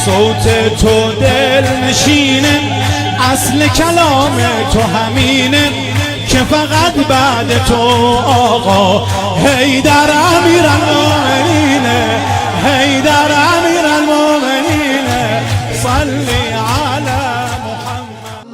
صوت تو دل نشینه، اصل کلام تو همینه که فقط بعد تو آقا حیدر امیرالمومنینه، حیدر امیرالمومنینه، صلی علی محمد.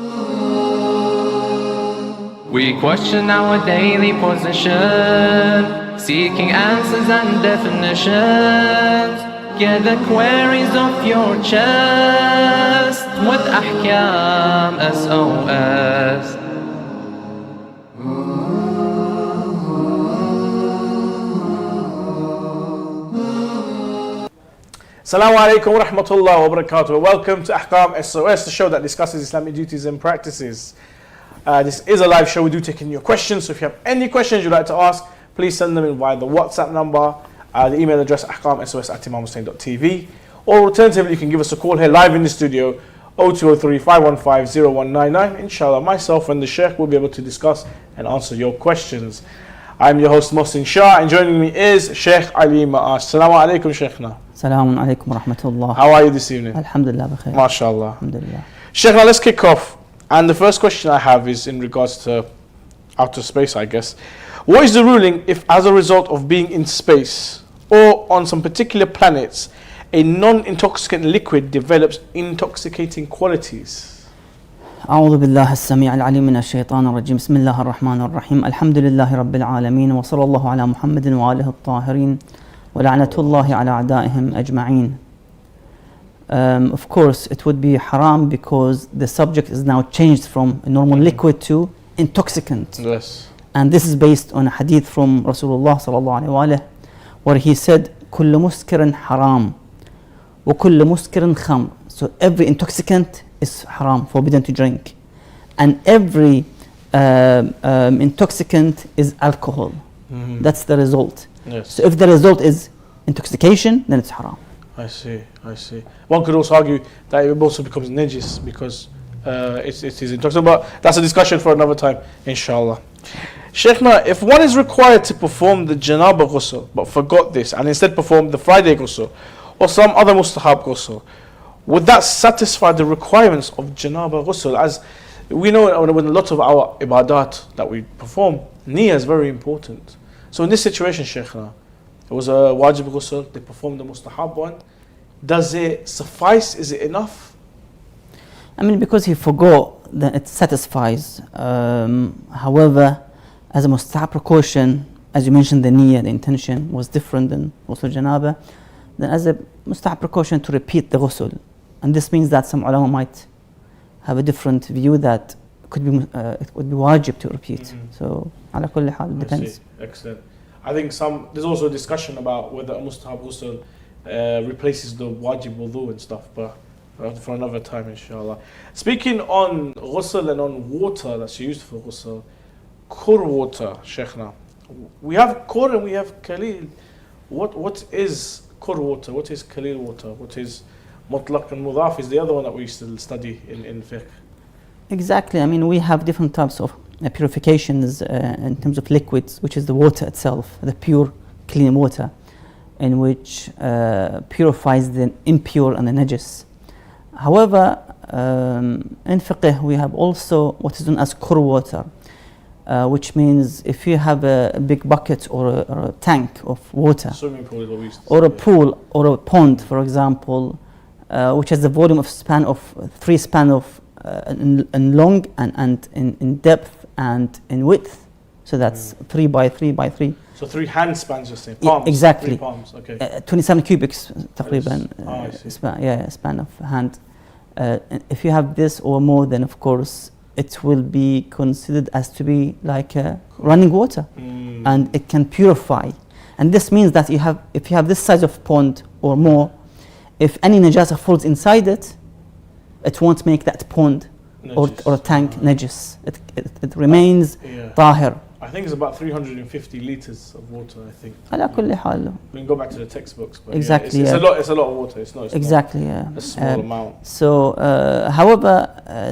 We question our daily position, seeking answers and definitions. Get the queries off your chest with Ahkam SOS. Assalamu alaikum wa rahmatullahi wa barakatuh. Welcome to Ahkam SOS, the show that discusses Islamic duties and practices. This is a live show. We do take in your questions. So if you have any questions you'd like to ask, please send them in via the WhatsApp number, the email address ahkamsos@imamhussein.tv, or alternatively you can give us a call here live in the studio 0203 515 0199. Inshallah, myself and the Sheikh will be able to discuss and answer your questions. I'm your host Mohsin Shah, and joining me is Sheikh Ali Ma'ash. Assalamu alaikum, Sheikhna. Assalamu alaikum wa rahmatullah. How are you this evening? Alhamdulillah bi khair. MashaAllah. Alhamdulillah. Sheikhna, let's kick off. And the first question I have is in regards to outer space, I guess. What is the ruling if, as a result of being in space or on some particular planets, a non-intoxicant liquid develops intoxicating qualities? أعوذ بالله السميع العليم من الشيطان الرجيم. بسم الله الرحمن الرحيم. الحمد لله رب العالمين وصلى الله على محمد وآله الطاهرين ولعنة الله على أعدائهم أجمعين. Of course, it would be haram because the subject is now changed from a normal liquid to intoxicant. Yes. And this is based on a hadith from Rasulullah sallallahu alaihi wasallam, where he said, "Kullu muskirin haram, wa kullu muskirin khamr." So every intoxicant is haram, forbidden to drink, and every intoxicant is alcohol. That's the result. Yes. So if the result is intoxication, then it's haram. I see. One could also argue that it also becomes najis because it is intoxicant, but that's a discussion for another time, inshallah. Sheikhna, if one is required to perform the janaba ghusl but forgot this and instead performed the Friday ghusl or some other mustahab ghusl, would that satisfy the requirements of janaba ghusl? As we know, with a lot of our ibadat that we perform, niyyah is very important. So in this situation, Sheikhna, it was a wajib ghusl, they performed the mustahab one. Does it suffice? Is it enough? I mean, because he forgot, then it satisfies. However, as a mustahab precaution, as you mentioned, the niyyah, the intention was different than ghusl janaba. Then as a mustahab precaution to repeat the ghusl. And this means that some ulama might have a different view that it would be wajib to repeat. So, ala kulli hal, it depends. Excellent. I think there's also a discussion about whether a mustahab ghusl replaces the wajib wudu and stuff, but for another time, inshallah. Speaking on ghusl and on water that's used for ghusl, kur water, Sheikhna. We have kur and we have kalil. What is kur water? What is kalil water? What is mutlaq and mudaf is the other one that we used to study in fiqh. Exactly. I mean, we have different types of purifications in terms of liquids, which is the water itself, the pure, clean water, in which purifies the impure and the najis. However, in fiqh we have also what is known as kur water, which means if you have a big bucket or a tank of water, Swimming pool is what we used to or a say. pool or a pond, for example, which has the volume of three span of in long and in depth and in width, so that's 3 by 3 by 3. So 3 hand spans, you're saying? Palms? Exactly. 3 palms, okay. 27 cubics تقريبا I see. span of hand. If you have this or more, then of course it will be considered as to be like running water, and it can purify. And this means that if you have this size of pond or more, if any najasa falls inside it, it won't make that pond or tank najis. It remains tahir. I think it's about 350 liters of water, I think. على كل حال. We can go back to the textbooks, but Exactly, it's yeah. a lot of water. It's Exactly, not a small amount. So, however,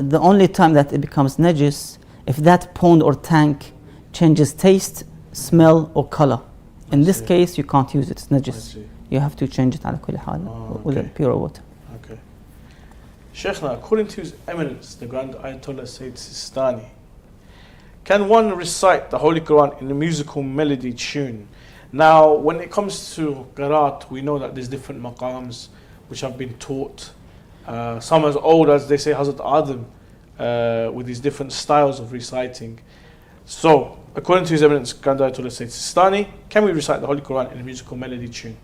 the only time that it becomes najis, if that pond or tank changes taste, smell or color. In this case, you can't use it, it's najis. You have to change it على كل حال with pure water. Okay. Sheikhna, according to His Eminence, the Grand Ayatollah Sayyid Sistani, can one recite the Holy Quran in a musical melody tune? Now, when it comes to qiraat, we know that there's different maqams which have been taught. Some as old as, they say, Hazrat Adam, with these different styles of reciting. So, according to His Eminence, Grand Ayatollah Sayyid Sistani, can we recite the Holy Quran in a musical melody tune?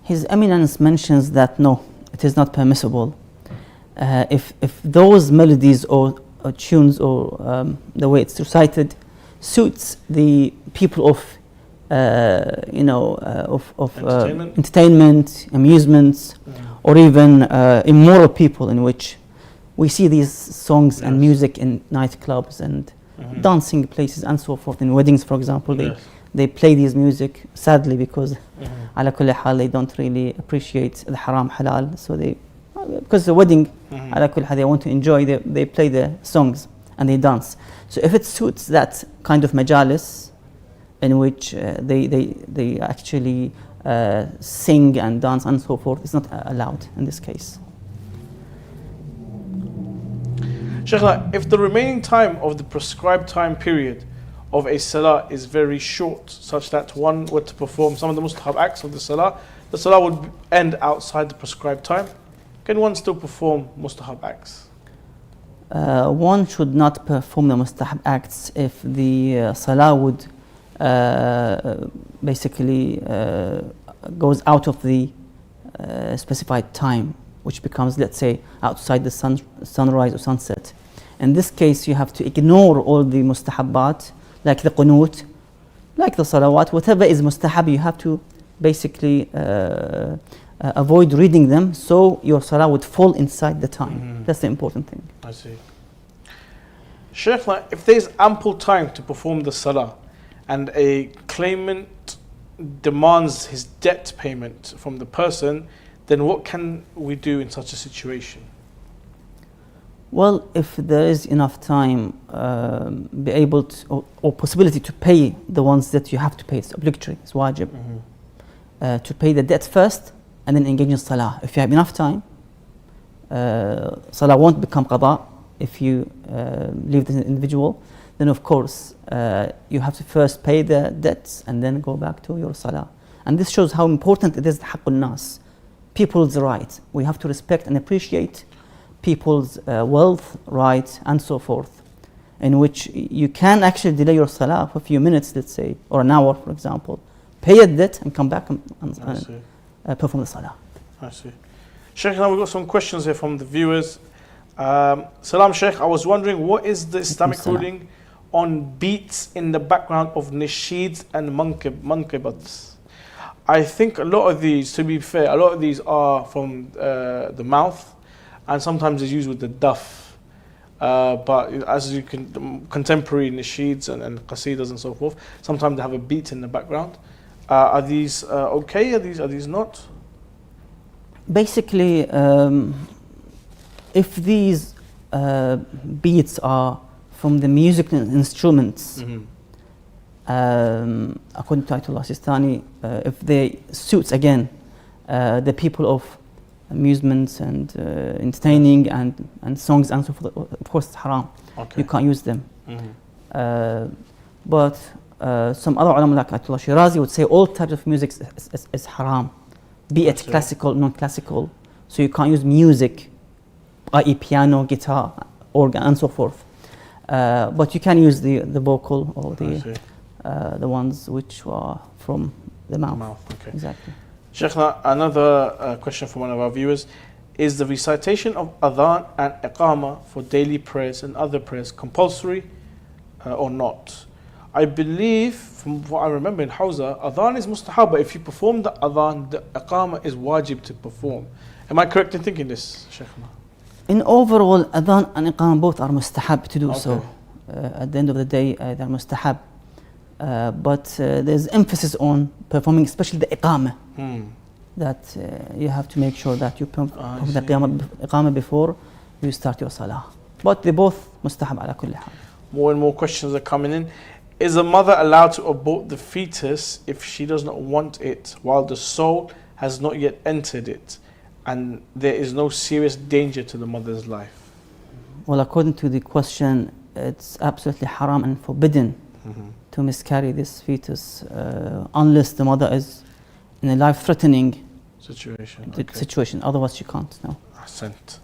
His Eminence mentions that no, it is not permissible. If those melodies or tunes or the way it's recited suits the people of entertainment, amusements, or even immoral people, in which we see these songs and music in nightclubs and dancing places and so forth. In weddings, for example, they play these music, sadly, because ala kulli hal, they don't really appreciate the haram halal, so because the wedding, ala kulli hal, they want to enjoy, they play the songs and they dance. So if it suits that kind of majalis in which they actually sing and dance and so forth, it's not allowed in this case. Sheikh, if the remaining time of the prescribed time period of a salah is very short, such that one were to perform some of the mustahab acts of the salah would end outside the prescribed time, can one still perform mustahab acts? One should not perform the mustahab acts if the salah would basically goes out of the specified time, which becomes, let's say, outside the sunrise or sunset. In this case, you have to ignore all the mustahabbat, like the qunut, like the salawat, whatever is mustahab, you have to basically avoid reading them, so your salah would fall inside the time. That's the important thing. I see. Sheikh, if there is ample time to perform the salah and a claimant demands his debt payment from the person, then what can we do in such a situation? Well, if there is enough time, be able to, or possibility to pay the ones that you have to pay, it's obligatory, it's wajib, to pay the debt first and then engage in salah. If you have enough time, salah won't become qada if you leave the individual. Then of course you have to first pay the debts and then go back to your salah. And this shows how important it is, haqqul nas, people's rights. We have to respect and appreciate people's wealth, rights, and so forth, in which you can actually delay your salah for a few minutes, let's say, or an hour, for example, pay a debt and come back and perform the salah. I see. Sheikh, now we've got some questions here from the viewers. Salam Sheikh, I was wondering, what is the Islamic ruling on beats in the background of nasheeds and mankibats? I think a lot of these, to be fair, a lot of these are from the mouth, and sometimes it's used with the duff. But as you can, contemporary nasheeds and qasidas and so forth, sometimes they have a beat in the background. Are these okay? Are these not? Basically, if these beats are from the musical instruments, according to Ayatollah Sistani, if they suits again the people of amusements and entertaining and songs and so forth, of course it's haram. Okay. You can't use them. But some other ulama like Ayatollah Shirazi would say all types of music is haram, be it classical, non-classical. So you can't use music, i.e. piano, guitar, organ, and so forth. But you can use the vocal or the ones which are from the mouth. Okay. Exactly. Sheikhna, another question from one of our viewers. Is the recitation of adhan and akama for daily prayers and other prayers compulsory or not? I believe, from what I remember in Hawza, adhan is mustahab, but if you perform the adhan, the akama is wajib to perform. Am I correct in thinking this, Sheikhna? In overall, adhan and iqama both are mustahab to do so. At the end of the day, they're mustahab. But there's emphasis on performing, especially the iqama. That you have to make sure that you perform the iqama before you start your salah. But they both mustahab ala kulli hal. More and more questions are coming in. Is a mother allowed to abort the fetus if she does not want it while the soul has not yet entered it? and there is no serious danger to the mother's life? Well, according to the question, it's absolutely haram and forbidden to miscarry this fetus unless the mother is in a life-threatening situation. Otherwise, she can't. No. Ahsant.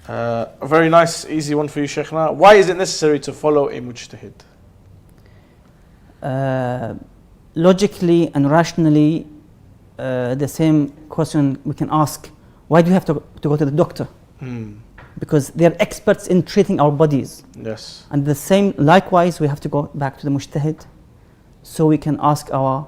A very nice, easy one for you, Sheikhna. Why is it necessary to follow a mujtahid? Logically and rationally, the same question we can ask: why do you have to go to the doctor? Because they are experts in treating our bodies. Yes. And the same, likewise, we have to go back to the mujtahid, so we can ask our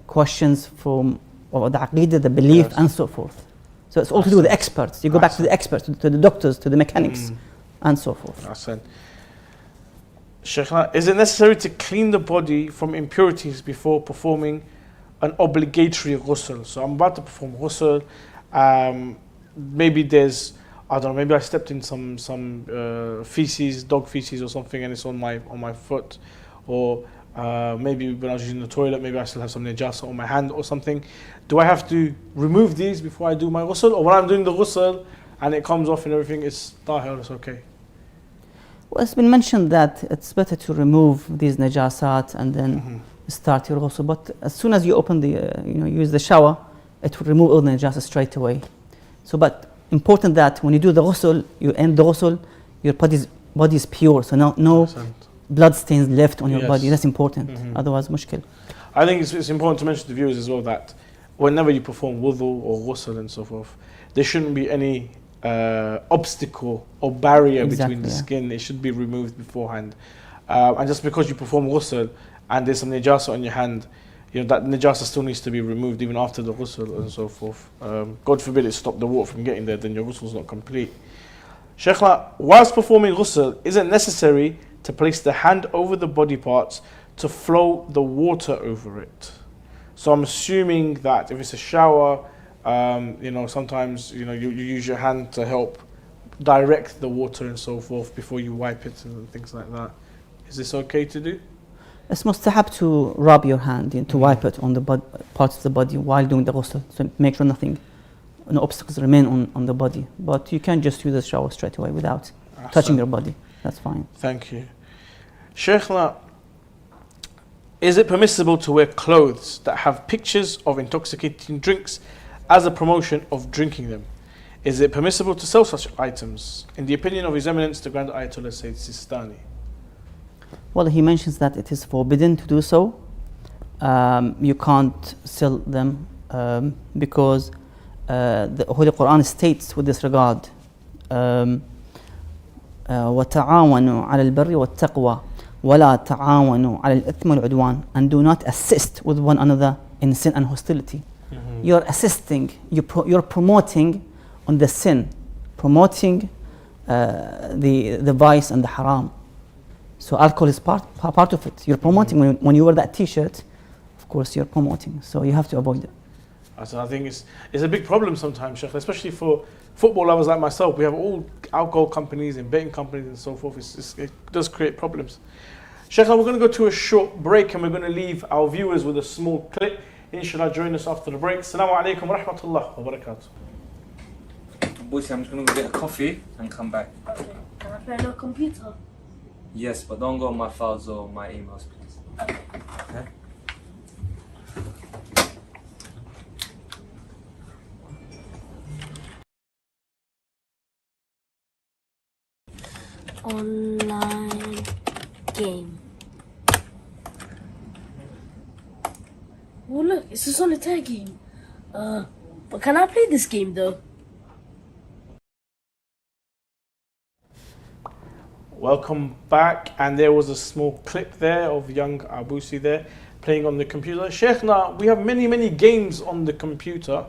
questions from the aqidah, the belief, and so forth. So it's all to do with the experts. You go back to the experts, to the doctors, to the mechanics, and so forth. Sheikhna, is it necessary to clean the body from impurities before performing an obligatory ghusl? So I'm about to perform ghusl. Maybe there's, I don't know, maybe I stepped in some feces, dog feces or something, and it's on my foot. Or maybe when I was using the toilet, maybe I still have some najasa on my hand or something. Do I have to remove these before I do my ghusl? Or when I'm doing the ghusl and it comes off and everything, it's tahur, it's okay? Well, it's been mentioned that it's better to remove these najasat and then start your ghusl. But as soon as you open the, use the shower, it will remove all the najasa straight away. So, but important that when you do the ghusl, you end the ghusl, your body is pure. So no blood stains left on your body. That's important. Otherwise, mushkil. I think it's important to mention to the viewers as well that whenever you perform wudu or ghusl and so forth, there shouldn't be any obstacle or barrier between the skin. It should be removed beforehand. And just because you perform ghusl and there's some najasa on your hand, that najasa still needs to be removed even after the ghusl and so forth. God forbid it stop the water from getting there, then your ghusl is not complete. Sheikhna, whilst performing ghusl, is it necessary to place the hand over the body parts to flow the water over it? So I'm assuming that if it's a shower, sometimes you use your hand to help direct the water and so forth before you wipe it and things like that. Is this okay to do? It's mustahab to rub your hand to wipe it on the parts of the body while doing the ghusl, so make sure no obstacles remain on the body. But you can just use the shower straight away without touching your body. That's fine. Thank you. Sheikhna, is it permissible to wear clothes that have pictures of intoxicating drinks as a promotion of drinking them? Is it permissible to sell such items? In the opinion of His Eminence, the Grand Ayatollah Sayyid Sistani. Well, he mentions that it is forbidden to do so. You can't sell them because the Holy Quran states with this regard, وَتَعَاوَنُوا عَلَى الْبَرِّ وَالتَّقْوَى وَلَا تَعَاوَنُوا عَلَى الْإِثْمِ وَالْعُدْوَانِ, and do not assist with one another in sin and hostility. You're assisting, you're promoting on the sin, promoting the vice and the haram. So alcohol is part of it. You're promoting when you wear that T-shirt. Of course, you're promoting. So you have to avoid it. So I think it's a big problem sometimes, Sheikh, especially for football lovers like myself. We have all alcohol companies and betting companies and so forth. It does create problems. Sheikh, we're going to go to a short break and we're going to leave our viewers with a small clip. Inshallah, join us after the break. Assalamu alaikum wa rahmatullah wa barakatuh. Boys, I'm just going to go get a coffee and come back. Okay. Can I play on a computer? Yes, but don't go on my files or my emails, please. Okay? Online game. Oh look, it's a solitaire game. But can I play this game though? Welcome back, and there was a small clip there of young Abusi there playing on the computer. Sheikhna, we have many games on the computer,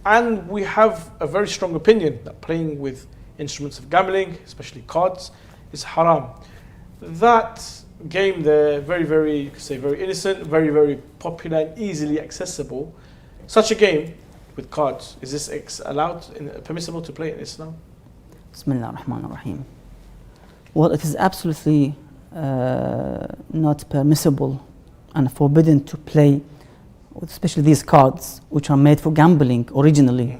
and we have a very strong opinion that playing with instruments of gambling, especially cards, is haram. That game there, very, you could say very innocent, very popular and easily accessible. Such a game with cards, is this allowed, permissible to play in Islam? Bismillah ar-Rahman ar-Rahim. Well, it is absolutely not permissible and forbidden to play especially these cards, which are made for gambling originally,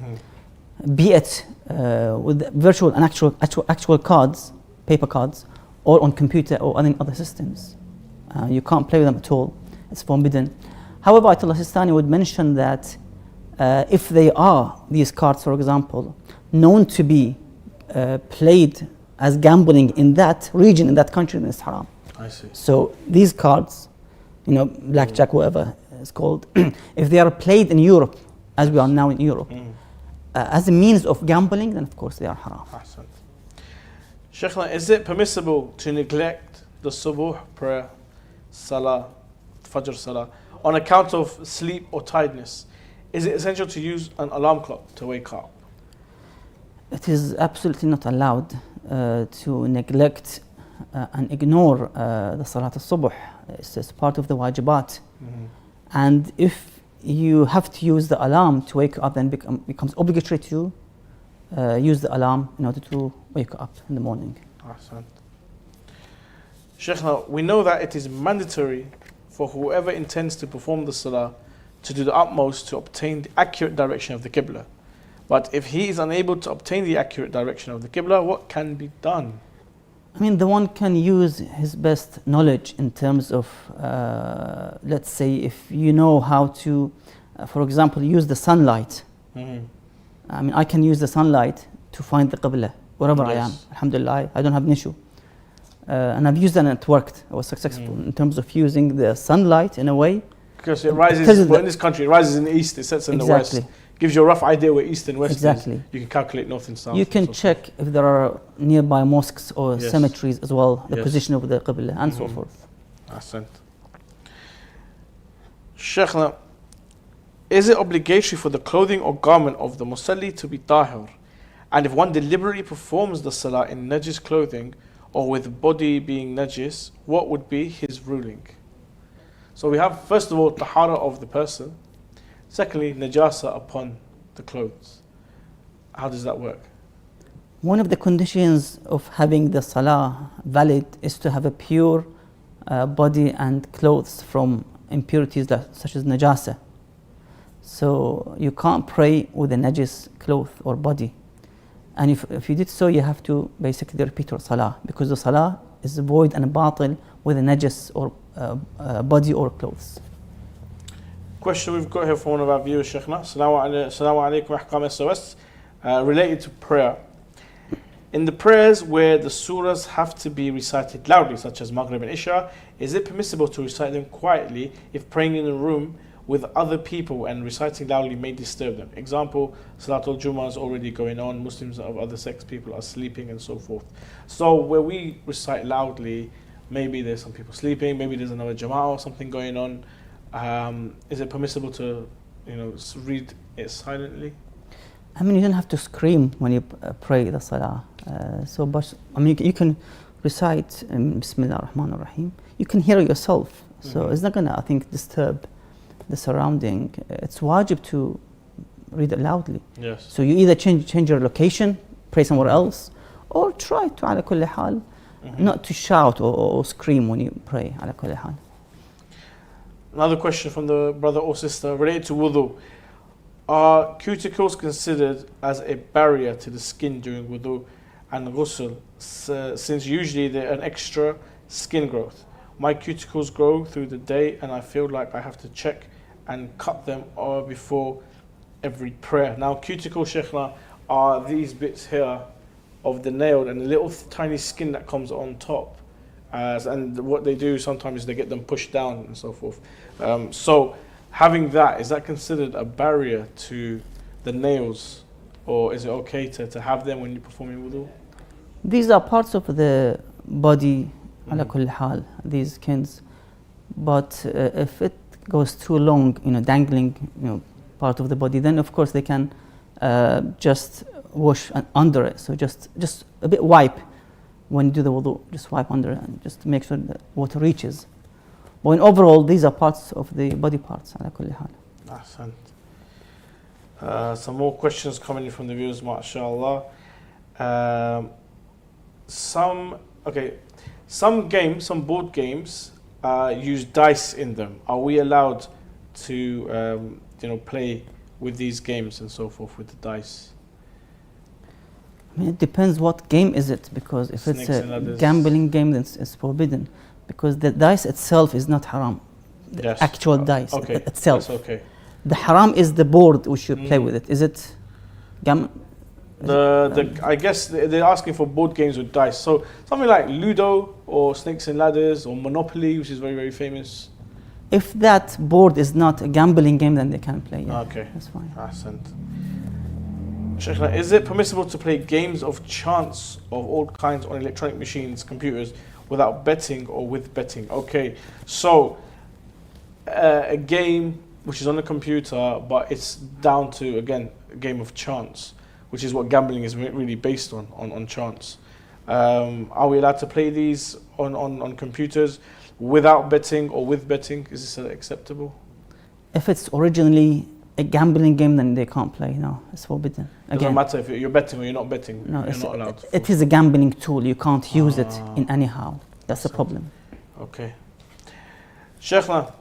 be it with virtual and actual cards, paper cards, or on computer or any other systems. You can't play with them at all. It's forbidden. However, Ayatollah Sistani would mention that if they are, these cards, for example, known to be played as gambling in that region, in that country, then it's haram. I see. So these cards, blackjack, whatever it's called, if they are played in Europe, as we are now in Europe, as a means of gambling, then of course they are haram. Ahsan. Sheikhna, is it permissible to neglect the subuh prayer, salah, fajr salah, on account of sleep or tiredness? Is it essential to use an alarm clock to wake up? It is absolutely not allowed to neglect and ignore the Salat al-Subh. It's part of the wajibat. And if you have to use the alarm to wake up, then becomes obligatory to use the alarm in order to wake up in the morning. Ahsan. Sheikhna, we know that it is mandatory for whoever intends to perform the salah to do the utmost to obtain the accurate direction of the Qibla. But if he is unable to obtain the accurate direction of the Qibla, what can be done? I mean, the one can use his best knowledge in terms of, let's say, if you know how to, for example, use the sunlight. I mean, I can use the sunlight to find the Qibla, wherever I am. Alhamdulillah, I don't have an issue. And I've used that and it worked. I was successful in terms of using the sunlight in a way. Because it rises, well, in this country, it rises in the east, it sets in the west. Gives you a rough idea where east and west is. You can calculate north and south. You can check if there are nearby mosques or cemeteries as well, the position of the Qibla and so forth. Ahsant. Sheikhna, is it obligatory for the clothing or garment of the musalli to be tahur? And if one deliberately performs the salah in najis clothing or with body being najis, what would be his ruling? So we have, first of all, tahara of the person. Secondly, najasa upon the clothes. How does that work? One of the conditions of having the salah valid is to have a pure body and clothes from impurities such as najasa. So you can't pray with a najis cloth or body. And if you did so, you have to basically repeat your salah, because the salah is void and batil with a najis or body or clothes. Question we've got here from one of our viewers, Sheikhna. Assalamu alaikum, Ahkam SOS. Related to prayer. In the prayers where the surahs have to be recited loudly, such as Maghrib and Isha, is it permissible to recite them quietly if praying in a room with other people and reciting loudly may disturb them? Example, Salatul Jummah is already going on, Muslims of other sex people are sleeping and so forth. So where we recite loudly, maybe there's some people sleeping, maybe there's another Jama'ah or something going on. Is it permissible to, read it silently? I mean, you don't have to scream when you pray the salah. But you can recite Bismillah ar-Rahman ar-Rahim. You can hear yourself, so it's not gonna, I think, disturb the surrounding. It's wajib to read it loudly. Yes. So you either change your location, pray somewhere else, or try to ala kulli hal, not to shout or scream when you pray ala kulli hal. Another question from the brother or sister related to wudu. Are cuticles considered as a barrier to the skin during wudu and ghusl, since usually they're an extra skin growth? My cuticles grow through the day and I feel like I have to check and cut them before every prayer. Now, cuticle, Sheikhna, are these bits here of the nail and the little tiny skin that comes on top. And what they do sometimes is they get them pushed down and so forth. So having that, is that considered a barrier to the nails, or is it okay to have them when you're performing wudu? These are parts of the body, ala kulli hal, these skins. But if it goes too long, dangling, part of the body, then of course they can just wash under it. So just a bit wipe when you do the wudu, just wipe under it and just to make sure that water reaches. But in overall, these are parts of the body parts, ala kulli hal. Ahsant. Some more questions coming in from the viewers, mashallah. Some board games use dice in them. Are we allowed to play with these games and so forth with the dice? I mean, it depends what game is it, because if Snakes it's and a ladders. gambling game, then it's forbidden, because the dice itself is not haram. The Yes. actual dice Okay. itself. That's okay. The haram is the board which you play with it. Is it I guess they're asking for board games with dice. So something like Ludo or Snakes and Ladders or Monopoly, which is very, very famous. if that board is not a gambling game, then they can play. Yeah, Okay. that's fine. Ahsant. Sheikh, is it permissible to play games of chance of all kinds on electronic machines, computers, without betting or with betting? Okay, so a game which is on the computer, but it's down to, again, a game of chance, which is what gambling is really based on chance. Are we allowed to play these on computers without betting or with betting? Is this acceptable? If it's originally a gambling game, then they can't play. No, it's forbidden. Doesn't matter if you're betting or you're not betting. No, you're not allowed. it is a gambling tool. You can't use it in anyhow. That's the problem. Okay. Sheikhna,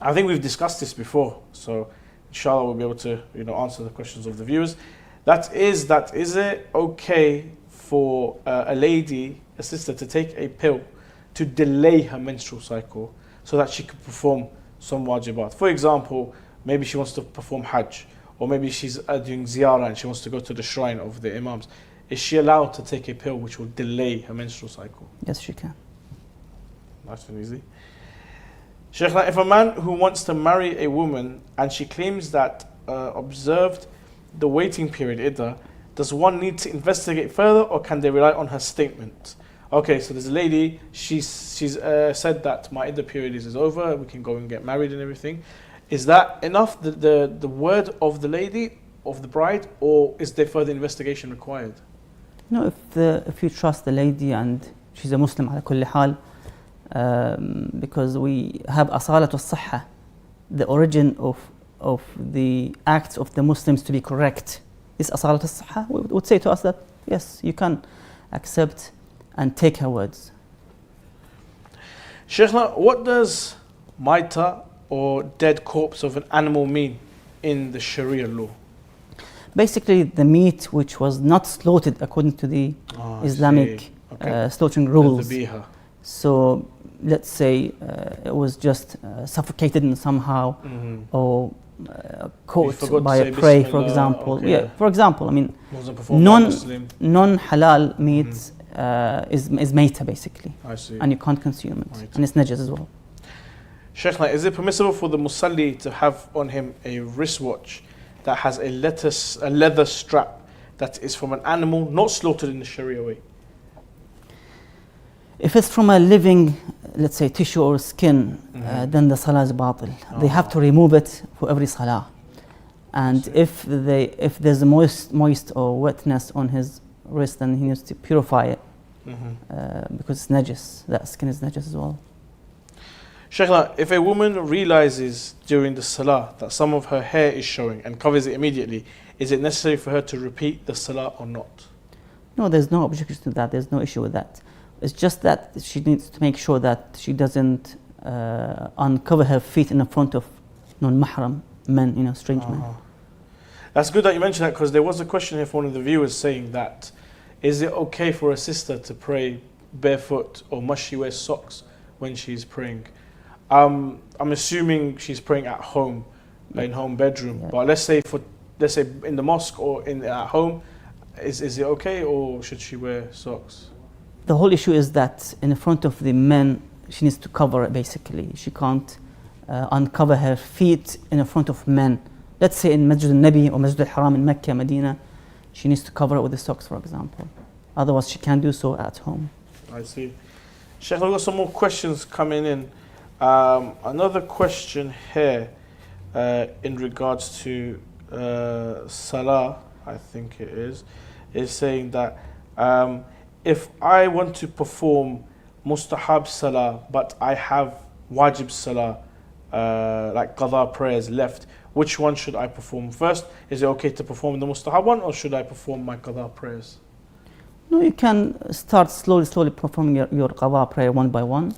I think we've discussed this before, so inshallah we'll be able to answer the questions of the viewers. That is it okay for a lady, a sister, to take a pill to delay her menstrual cycle so that she can perform some wajibat? For example, maybe she wants to perform Hajj, or maybe she's doing ziyarah and she wants to go to the shrine of the imams. Is she allowed to take a pill which will delay her menstrual cycle? Yes, she can. Nice and easy. Sheikhna, if a man who wants to marry a woman and she claims that observed the waiting period, iddah, does one need to investigate further, or can they rely on her statement? Okay, so there's a lady, she's said that my iddah period is over, we can go and get married and everything. Is that enough, the word of the lady, of the bride, or is there further investigation required? No, if you trust the lady and she's a Muslim على كل حال, because we have أصالة الصحة, the origin of the acts of the Muslims to be correct. Is أصالة الصحة would say to us that yes, you can accept and take her words. Sheikhna, what does maita, or dead corpse of an animal, mean in the Sharia law? Basically, the meat which was not slaughtered according to the Islamic slaughtering rules. So let's say it was just suffocated in somehow, or caught by a prey, for example. Okay. Yeah, for example, I mean, non-halal meat is maita basically, I see. and you can't consume it, Right. and it's najas as well. Sheikhna, is it permissible for the musalli to have on him a wristwatch that has a leather strap that is from an animal not slaughtered in the Sharia way? If it's from a living, let's say, tissue or skin, then the salah is batil. They have to remove it for every salah. And if there's a moist or wetness on his wrist, then he needs to purify it, because it's najis. That skin is najis as well. Sheikhna, if a woman realizes during the salah that some of her hair is showing and covers it immediately, is it necessary for her to repeat the salah or not? No, there's no objection to that. There's no issue with that. It's just that she needs to make sure that she doesn't uncover her feet in the front of non-mahram men, strange men. That's good that you mentioned that, because there was a question here from one of the viewers saying that, is it okay for a sister to pray barefoot, or must she wear socks when she's praying? I'm assuming she's praying at home, in home bedroom. Yeah. But let's say in the mosque or at home, is it okay, or should she wear socks? The whole issue is that in front of the men, she needs to cover it basically. She can't uncover her feet in front of men. Let's say in Masjid al-Nabi or Masjid al-Haram in Mecca, Medina, she needs to cover it with the socks, for example. Otherwise, she can't do so at home. I see. Sheikh, I've got some more questions coming in. Another question here in regards to salah, I think it is saying that if I want to perform mustahab salah, but I have wajib salah, like qadha prayers left, which one should I perform first? Is it okay to perform the mustahab one, or should I perform my qadha prayers? No, you can start slowly performing your qadha prayer one by one.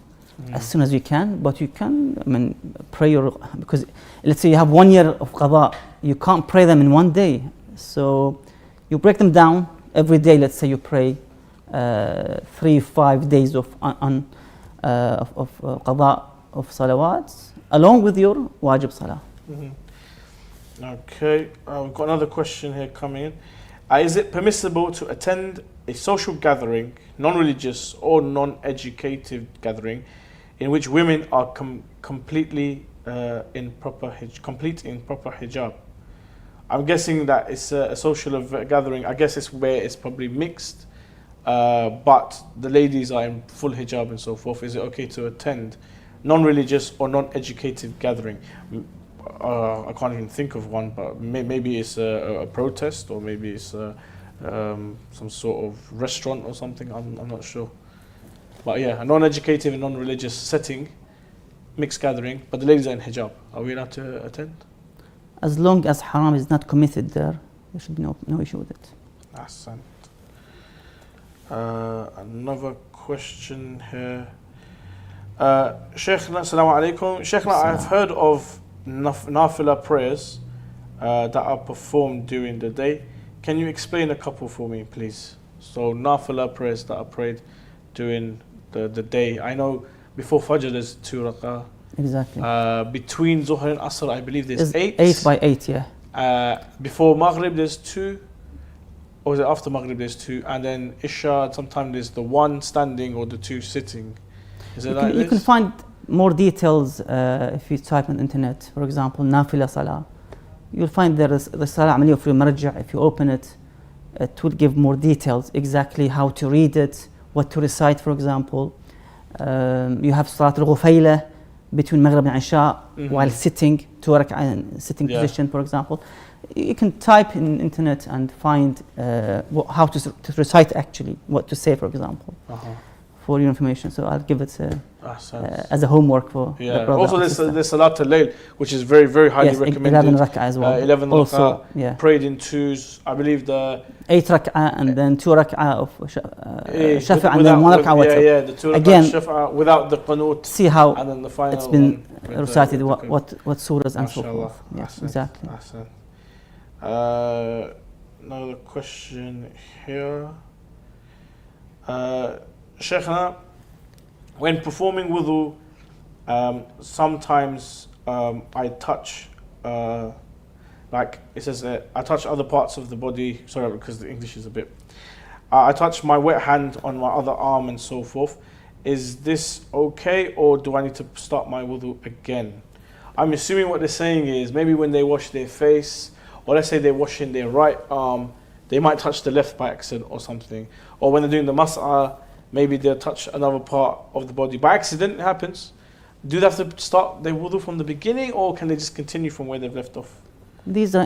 as soon as you can. But you can, I mean, pray your, because let's say you have 1 year of qada, you can't pray them in 1 day. So you break them down every day. Let's say you pray 3-5 days of qada of salawats along with your wajib salah. Okay, we've got another question here coming in. Is it permissible to attend a social gathering, non-religious or non-educative gathering, in which women are completely in proper hijab? I'm guessing that it's a social gathering. I guess it's where it's probably mixed, but the ladies are in full hijab and so forth. Is it okay to attend non-religious or non-educative gathering? I can't even think of one, but maybe it's a protest, or maybe it's some sort of restaurant or something. I'm not sure. But yeah, a non-educative and non-religious setting, mixed gathering, but the ladies are in hijab. Are we allowed to attend? As long as haram is not committed there should be no issue with it. Ahsan. Another question here. Sheikhna, assalamu alaikum. Sheikhna, I've heard of nafila prayers that are performed during the day. Can you explain a couple for me, please? So nafila prayers that are prayed during the day. I know before Fajr there's 2 rak'ah. Exactly. Between Zuhr and Asr, I believe there's 8. 8 by 8, yeah. Before Maghrib there's 2. Or is it after Maghrib there's 2? And then Isha, sometimes there's the 1 standing or the 2 sitting. Is it like this? You can find more details if you type on the internet, for example, nafila salah. You'll find there is the salah amaliyah for marja'. If you open it, it will give more details, exactly how to read it, what to recite, for example. You have salat al-ghufayla between Maghrib and Isha while sitting, 2 rak'ah in sitting position, for example. You can type in internet and find how to recite, actually, what to say, for example, for your information. So I'll give it as a homework for the brother. Also there's Salat al-Layl, which is very, very highly recommended. 11 rak'ah as well. 11 also, rak'ah, prayed in 2s. I believe the 8 rak'ah and then 2 rak'ah of shafa' and then 1 rak'ah witr. The 2 rak'ah again, shafa' without the qanut. See how and then the final it's been one recited, what surahs and so forth. Yes, exactly. Another question here. Sheikhna, when performing wudu, sometimes I touch, like it says, I touch other parts of the body. Sorry, because the English is a bit. I touch my wet hand on my other arm and so forth. Is this okay, or do I need to start my wudu again? I'm assuming what they're saying is maybe when they wash their face, or let's say they're washing their right arm, they might touch the left by accident or something. Or when they're doing the mas'ah, maybe they'll touch another part of the body. By accident, it happens. Do they have to start their wudu from the beginning, or can they just continue from where they've left off? These are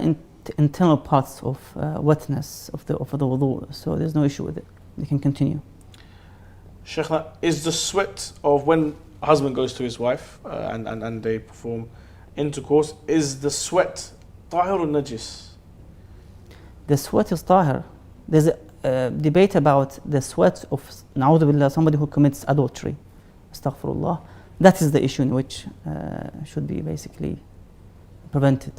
internal parts of wetness of the wudu, so there's no issue with it. They can continue. Sheikhna, is the sweat of when a husband goes to his wife and they perform intercourse, is the sweat tahur or najis? The sweat is tahir. There's a debate about the sweat of na'udhu billah, somebody who commits adultery. Astaghfirullah. That is the issue in which should be basically prevented.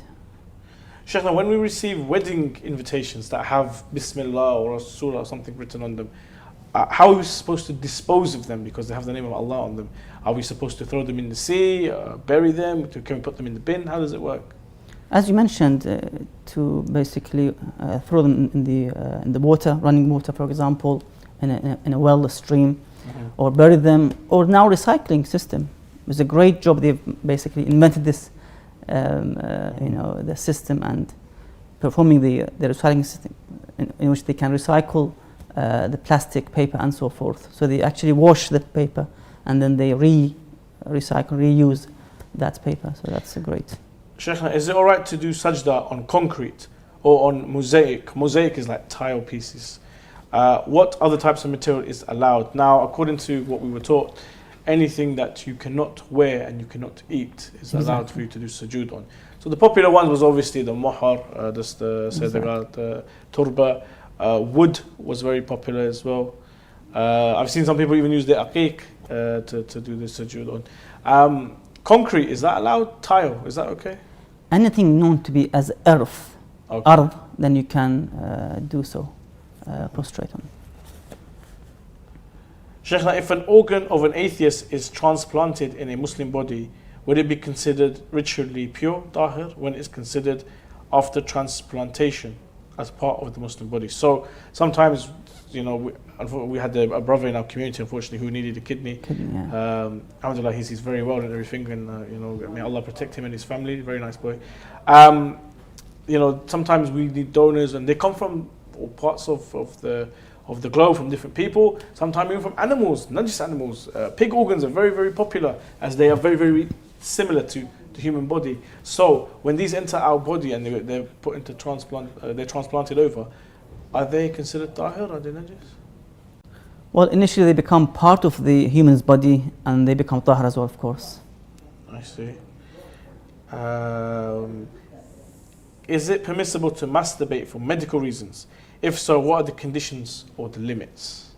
Sheikhna, when we receive wedding invitations that have Bismillah or a surah or something written on them, how are we supposed to dispose of them because they have the name of Allah on them? Are we supposed to throw them in the sea, bury them? Can we put them in the bin? How does it work? As you mentioned, to basically throw them in the water, running water, for example, in a well, a stream, or bury them, or now recycling system. It's a great job. They've basically invented this, the system and performing the recycling system in which they can recycle the plastic, paper, and so forth. So they actually wash the paper and then they reuse that paper. So that's a great. Sheikhna, is it alright to do sajda on concrete or on mosaic? Mosaic is like tile pieces. What other types of material is allowed? Now, according to what we were taught, anything that you cannot wear and you cannot eat is allowed for you to do sujood on. So the popular ones was obviously the muhar, the turba. Wood was very popular as well. I've seen some people even use the aqiq, to do the sujood on. Concrete, is that allowed? Tile, is that okay? Anything known to be as earth, Okay. then you can do so, prostrate on. Sheikh, if an organ of an atheist is transplanted in a Muslim body, would it be considered ritually pure, tahir, when it's considered after transplantation as part of the Muslim body? So sometimes, you know, we had a brother in our community, unfortunately, who needed a kidney. Alhamdulillah, he's very well and everything, and you know, may Allah protect him and his family. Very nice boy. You know, sometimes we need donors, and they come from all parts of the globe, from different people. Sometimes even from animals, not just animals. Pig organs are very, very popular, as they are very, very similar to the human body. So when these enter our body and they're put into transplant, they're transplanted over, are they considered tahir? Are they najis? Well, initially they become part of the human's body, and they become tahir as well, of course. I see. Is it permissible to masturbate for medical reasons? If so, what are the conditions or the limits?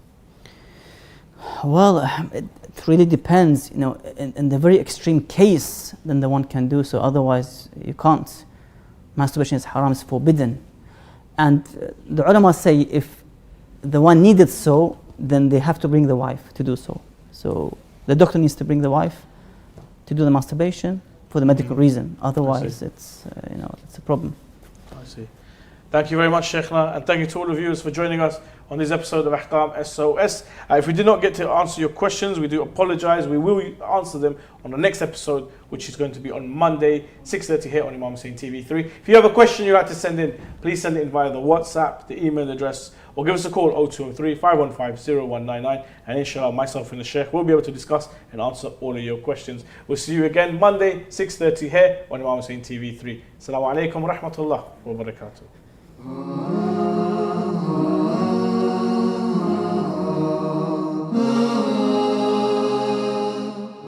Well, it really depends. You know, in the very extreme case, then the one can do so. Otherwise, you can't. Masturbation is haram, is forbidden. And the ulama say if the one needed so, then they have to bring the wife to do so. So the doctor needs to bring the wife to do the masturbation for the medical reason. Otherwise, it's you know, it's a problem. I see. Thank you very much, Sheikhna, and thank you to all the viewers for joining us on this episode of Ahkam SOS. If we did not get to answer your questions, we do apologize. We will answer them on the next episode, which is going to be on Monday, 6:30 here on Imam Hussein TV 3. If you have a question you'd like to send in, please send it in via the WhatsApp, the email address, or give us a call 0203 515 0199, and inshallah myself and the Sheikh will be able to discuss and answer all of your questions. We'll see you again Monday, 6:30 here on Imam Hussein TV 3. Assalamu alaikum wa rahmatullah wa barakatuh.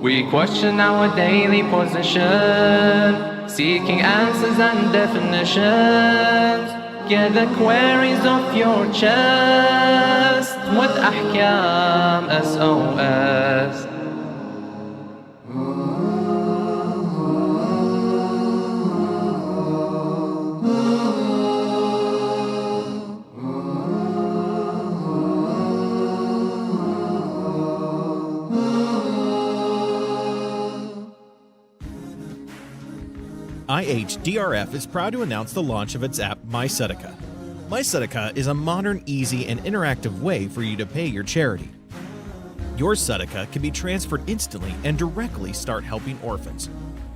We question our daily position, seeking answers and definitions. Gather queries of your chest with Ahkam SOS. IHDRF is proud to announce the launch of its app, My Sadaqah. My Sadaqah is a modern, easy, and interactive way for you to pay your charity. Your Sadaqah can be transferred instantly and directly start helping orphans.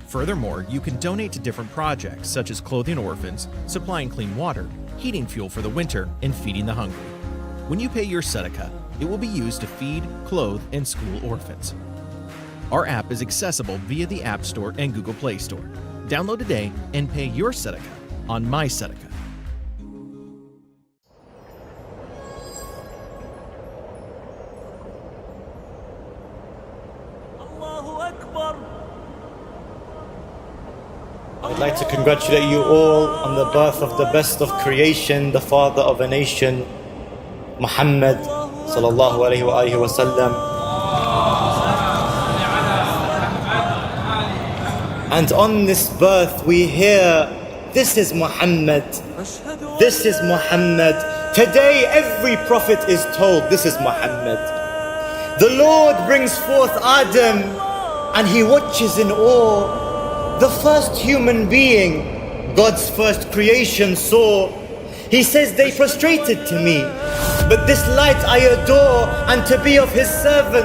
Furthermore, you can donate to different projects such as clothing orphans, supplying clean water, heating fuel for the winter, and feeding the hungry. When you pay your Sadaqah, it will be used to feed, clothe, and school orphans. Our app is accessible via the App Store and Google Play Store. Download today and pay your Sadaqah on My Sadaqah. I'd like to congratulate you all on the birth of the best of creation, the father of a nation, Muhammad sallallahu alayhi wa alihi wa sallam. And on this birth we hear, this is Muhammad, this is Muhammad. Today every prophet is told, this is Muhammad. The Lord brings forth Adam and he watches in awe. The first human being, God's first creation saw. He says they prostrated to me, but this light I adore, and to be of his servants